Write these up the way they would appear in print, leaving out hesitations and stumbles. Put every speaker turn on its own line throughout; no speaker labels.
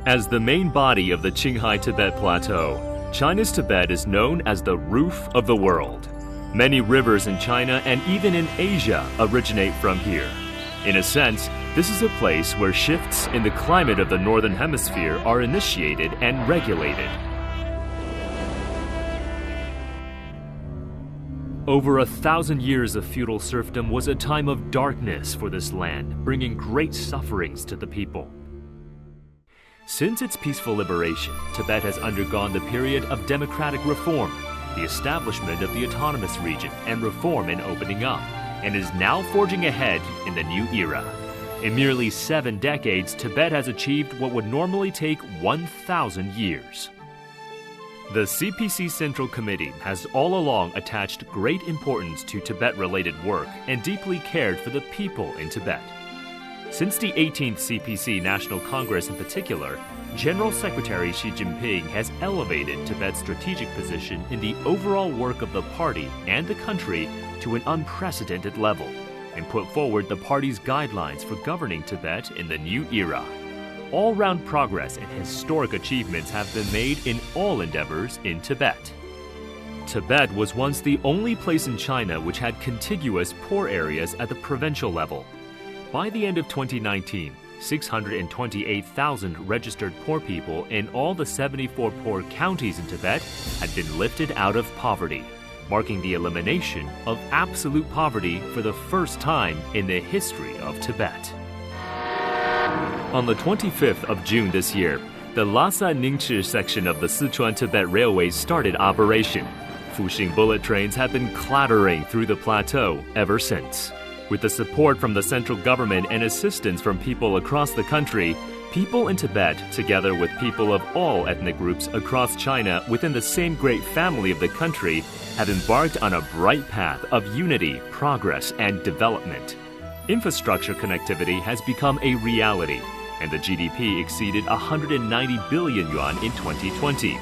As the main body of the Qinghai Tibet Plateau, China's Tibet is known as the roof of the world. Many rivers in China and even in Asia originate from here. In a sense, this is a place where shifts in the climate of the Northern Hemisphere are initiated and regulated. Over 1,000 years of feudal serfdom was a time of darkness for this land, bringing great sufferings to the people. Since its peaceful liberation, Tibet has undergone the period of democratic reform, the establishment of the Autonomous Region, and reform and opening up, and is now forging ahead in the new era. In merely 7 decades, Tibet has achieved what would normally take 1,000 years. The CPC Central Committee has all along attached great importance to Tibet-related work and deeply cared for the people in Tibet. Since the 18th CPC National Congress in particular, General Secretary Xi Jinping has elevated Tibet's strategic position in the overall work of the party and the country to an unprecedented level, and put forward the party's guidelines for governing Tibet in the new era. All-round progress and historic achievements have been made in all endeavors in Tibet. Tibet was once the only place in China which had contiguous poor areas at the provincial level. By the end of 2019, 628,000 registered poor people in all the 74 poor counties in Tibet had been lifted out of poverty, marking the elimination of absolute poverty for the first time in the history of Tibet. On the 25th of June this year, the Lhasa-Ningchi section of the Sichuan-Tibet Railway started operation. Fuxing bullet trains have been clattering through the plateau ever since. With the support from the central government and assistance from people across the country, people in Tibet, together with people of all ethnic groups across China within the same great family of the country, have embarked on a bright path of unity, progress, and development. Infrastructure connectivity has become a reality, and the GDP exceeded 190 billion yuan in 2020.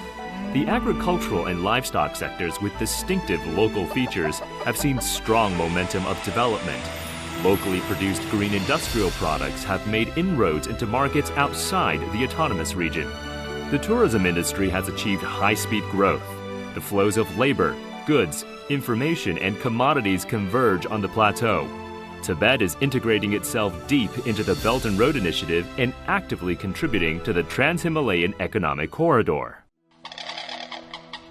The agricultural and livestock sectors with distinctive local features have seen strong momentum of development. Locally produced green industrial products have made inroads into markets outside the autonomous region. The tourism industry has achieved high-speed growth. The flows of labor, goods, information, and commodities converge on the plateau. Tibet is integrating itself deep into the Belt and Road Initiative and actively contributing to the Trans-Himalayan Economic Corridor.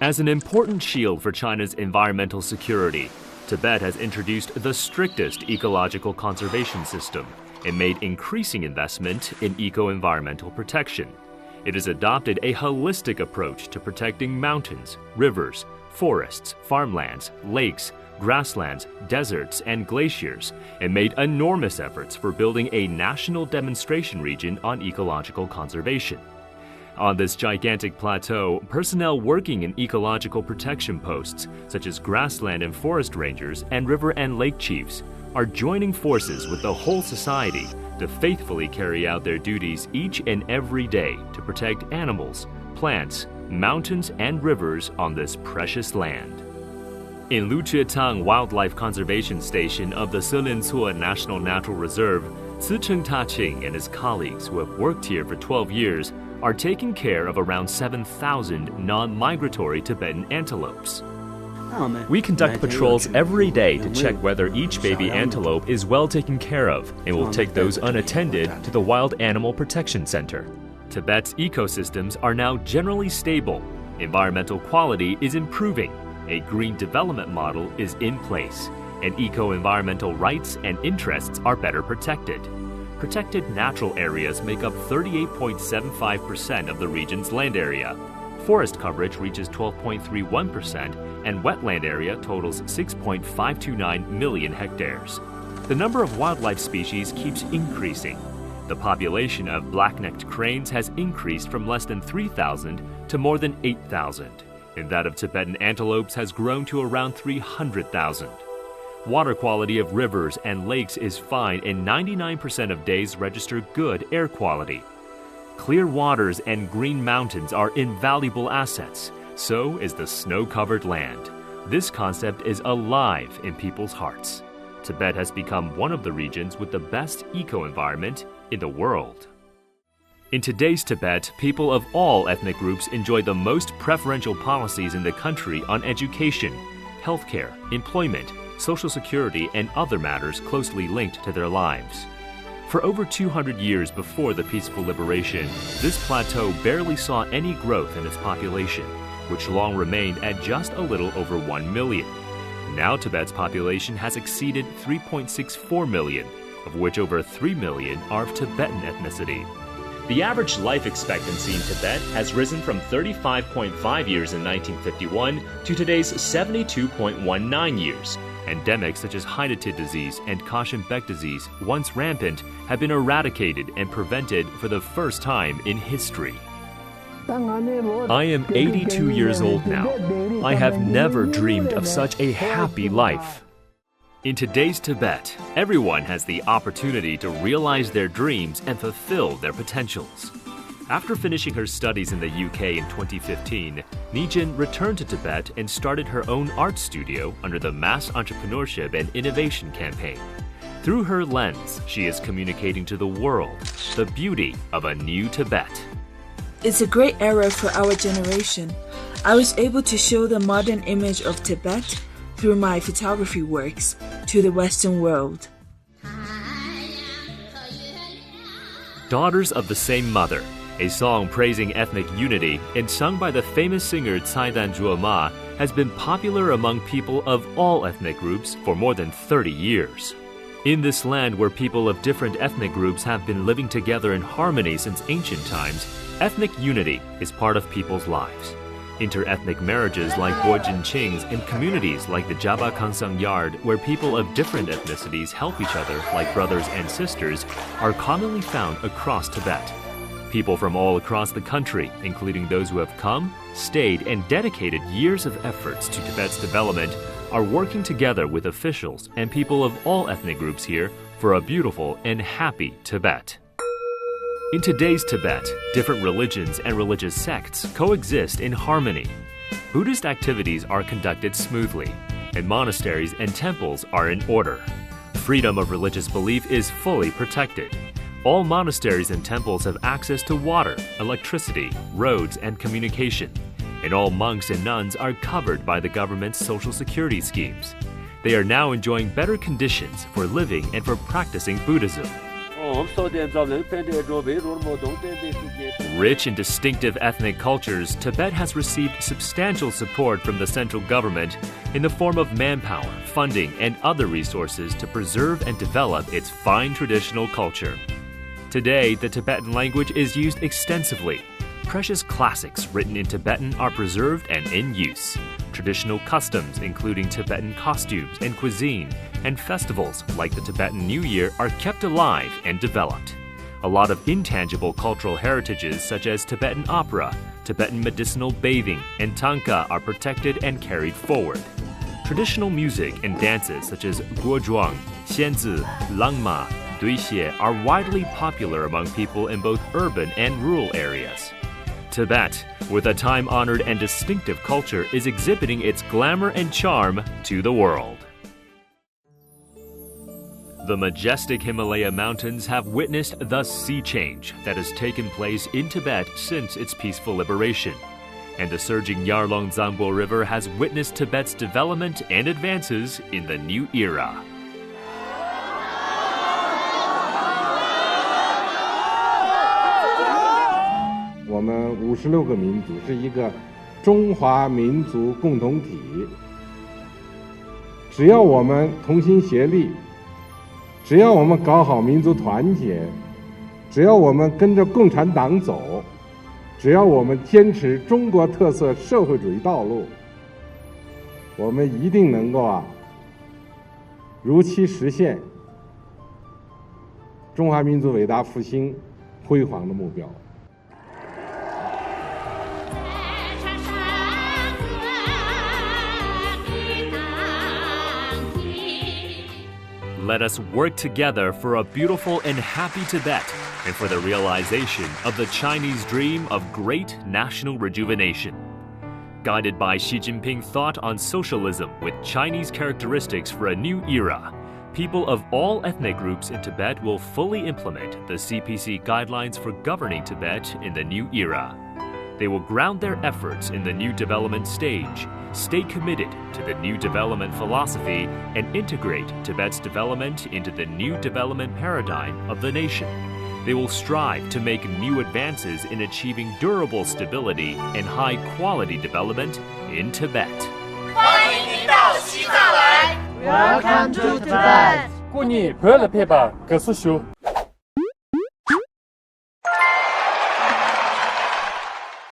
As an important shield for China's environmental security, Tibet has introduced the strictest ecological conservation system and made increasing investment in eco-environmental protection. It has adopted a holistic approach to protecting mountains, rivers, forests, farmlands, lakes, grasslands, deserts, and glaciers, and made enormous efforts for building a national demonstration region on ecological conservation. On this gigantic plateau, personnel working in ecological protection posts, such as grassland and forest rangers and river and lake chiefs, are joining forces with the whole society to faithfully carry out their duties each and every day to protect animals, plants, mountains, and rivers on this precious land. In Luqietang Wildlife Conservation Station of the Selincuo National Natural Reserve, Zicheng Taqing and his colleagues who have worked here for 12 years are taking care of around 7,000 non-migratory Tibetan antelopes. We conduct patrols every day to check whether each baby antelope is well taken care of, and will take those unattended to the Wild Animal Protection Center. Tibet's ecosystems are now generally stable, environmental quality is improving, a green development model is in place, and eco-environmental rights and interests are better protected. Protected natural areas make up 38.75% of the region's land area. Forest coverage reaches 12.31%, and wetland area totals 6.529 million hectares. The number of wildlife species keeps increasing. The population of black-necked cranes has increased from less than 3,000 to more than 8,000, and that of Tibetan antelopes has grown to around 300,000. Water quality of rivers and lakes is fine, and 99% of days register good air quality. Clear waters and green mountains are invaluable assets. So is the snow-covered land. This concept is alive in people's hearts. Tibet has become one of the regions with the best eco-environment in the world. In today's Tibet, people of all ethnic groups enjoy the most preferential policies in the country on education, healthcare, employment, social security, and other matters closely linked to their lives. For over 200 years before the peaceful liberation, this plateau barely saw any growth in its population, which long remained at just a little over 1 million. Now Tibet's population has exceeded 3.64 million, of which over 3 million are of Tibetan ethnicity. The average life expectancy in Tibet has risen from 35.5 years in 1951 to today's 72.19 years. Endemics such as Hydatid disease and Kashin-Bek disease, once rampant, have been eradicated and prevented for the first time in history. I am 82 years old now. I have never dreamed of such a happy life. In today's Tibet, everyone has the opportunity to realize their dreams and fulfill their potentials. After finishing her studies in the UK in 2015, Nijin returned to Tibet and started her own art studio under the Mass Entrepreneurship and Innovation campaign. Through her lens, she is communicating to the world the beauty of a new Tibet.
It's a great era for our generation. I was able to show the modern image of Tibet through my photography works to the Western world.
Daughters of the Same Mother, a song praising ethnic unity and sung by the famous singer Xizang Autonomous has been popular among people of all ethnic groups for more than 30 years. In this land where people of different ethnic groups have been living together in harmony since ancient times, ethnic unity is part of people's lives. Inter-ethnic marriages like Bojin Qings and communities like the Jaba Kansang Yard, where people of different ethnicities help each other like brothers and sisters, are commonly found across Tibet. People from all across the country, including those who have come, stayed, and dedicated years of efforts to Tibet's development, are working together with officials and people of all ethnic groups here for a beautiful and happy Tibet. In today's Tibet, different religions and religious sects coexist in harmony. Buddhist activities are conducted smoothly, and monasteries and temples are in order. Freedom of religious belief is fully protected. All monasteries and temples have access to water, electricity, roads, and communication, and all monks and nuns are covered by the government's social security schemes. They are now enjoying better conditions for living and for practicing Buddhism. Rich and distinctive ethnic cultures, Tibet has received substantial support from the central government in the form of manpower, funding, and other resources to preserve and develop its fine traditional culture. Today, the Tibetan language is used extensively. Precious classics written in Tibetan are preserved and in use. Traditional customs, including Tibetan costumes and cuisine, and festivals like the Tibetan New Year are kept alive and developed. A lot of intangible cultural heritages such as Tibetan opera, Tibetan medicinal bathing, and tanka are protected and carried forward. Traditional music and dances such as guozhuang, xianzi, langma, duixie are widely popular among people in both urban and rural areas. Tibet, with a time-honored and distinctive culture, is exhibiting its glamour and charm to the world. The majestic Himalaya mountains have witnessed the sea change that has taken place in Tibet since its peaceful liberation. And the surging Yarlung Zangbo River has witnessed Tibet's development and advances in the new era.
我们56个民族是一个中华民族共同体，只要我们同心协力，只要我们搞好民族团结，只要我们跟着共产党走，只要我们坚持中国特色社会主义道路，我们一定能够如期实现中华民族伟大复兴辉煌的目标。
Let us work together for a beautiful and happy Tibet and for the realization of the Chinese dream of great national rejuvenation. Guided by Xi Jinping's thought on socialism with Chinese characteristics for a new era, People of all ethnic groups in Tibet will fully implement the CPC guidelines for governing Tibet in the new era. They will ground their efforts in the new development stage, stay committed to the new development philosophy, and integrate Tibet's development into the new development paradigm of the nation. They will strive to make new advances in achieving durable stability and high-quality development in Tibet.
欢迎您到西藏来
Welcome to Tibet.
过年快乐陪伴，各是修。